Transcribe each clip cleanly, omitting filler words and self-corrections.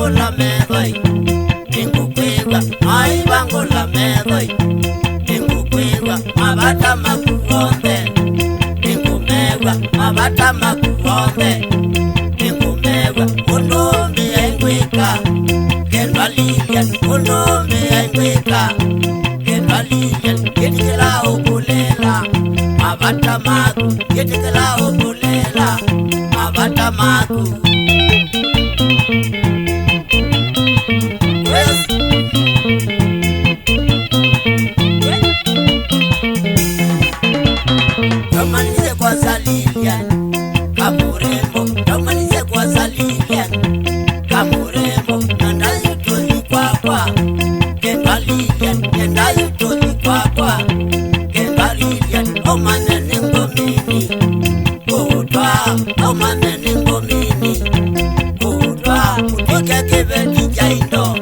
bangola medoi ningukwegwa ai bangola medoi ningukwegwa mabata makuombe ningumegwa mabata makuombe ningumegwa unombe engweka kendwa Lilian unombe engweka kendwa Lilian ketikela okulela mabata maku ketikela okulela mabata maku Domanize kwa Lilian kamurembo domanize kwa Lilian kamurembo nanda yutoni kwa kendwa Lilian nanda yutoni kwa kendwa Lilian omanene ngomini kutwa omanene ngomini kutwa uteke kebedi jaindo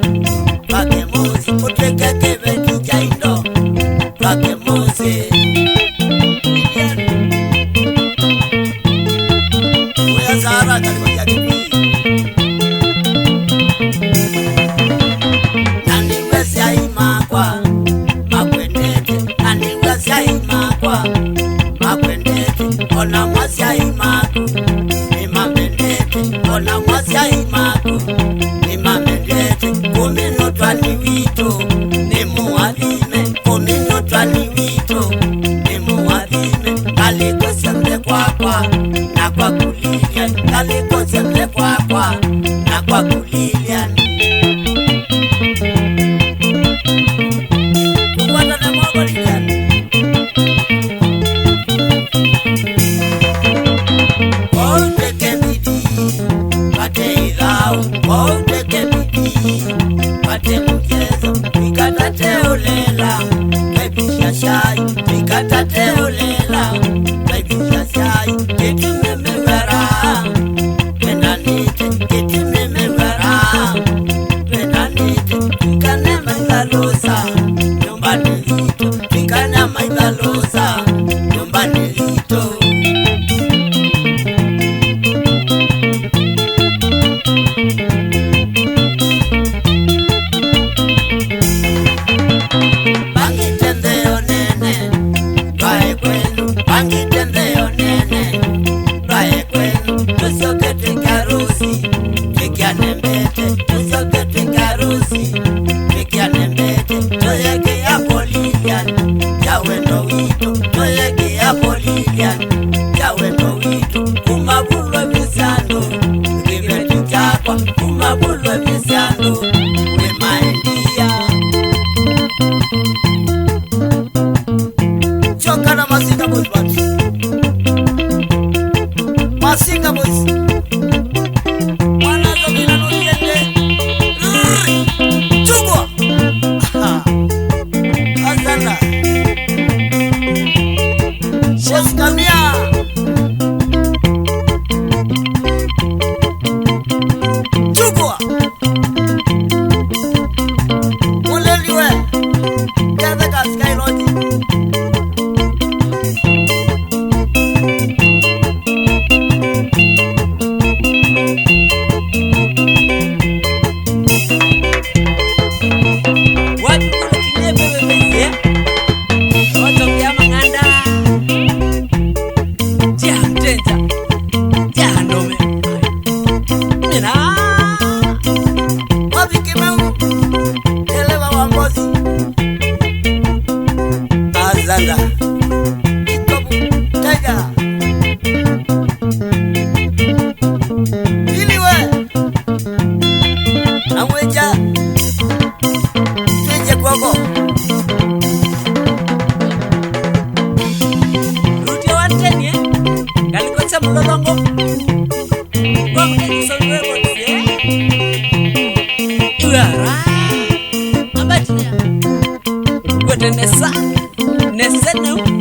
pake mozi uteke kebedi jaindo pake mozi Zara kalikuja kipi Nani wezi ya imakwa Makwendete Nani wezi ya imakwa Makwendete Ona mwezi ya imaku Nima mendete Ona mwezi ya imaku Nima mendete Kumino twani wito Nimu wadime Kumino twani wito Nimu wadime Kaliko semle kwa Na kwa Lilian kaliko semle kwa na kwa Lilian kukwata na mwago Lilian Outeke bidi pate idhau Outeke bidi pate mchezo Mikatate ulela Kaibisha shai Mikatate ulela Kaibisha shai Kitu memewera Penanite Kitu memewera Penanite Tukane maigalosa Nyumbani lito Tukane maigalosa Nyumbani lito Bangitendeo nene Bae kwenu Bangitendeo nene Bae kwenu Tusokete karusi Tukiane mbete Tusokete karusi Tukiane mbete Toyeke hapo Lilian Yawe no wito Toyeke hapo Lilian Yawe no wito Kumabulwe visando Kiveti chakwa Kumabulwe visando Wemaendia Chokana Masinga boys bati Masinga boys Mwana zomina nuriende Chugwa Azana Sheskamia Chugwa Muleliwe Keze kasika iloji Azanda Ikobu Tega Iliwe Namweja Teje kwako Ruti wanteni Kalikocha mulolongo Kwa mkeni sonwe kote Iwara Ambatinya Kwete nesa Nesenu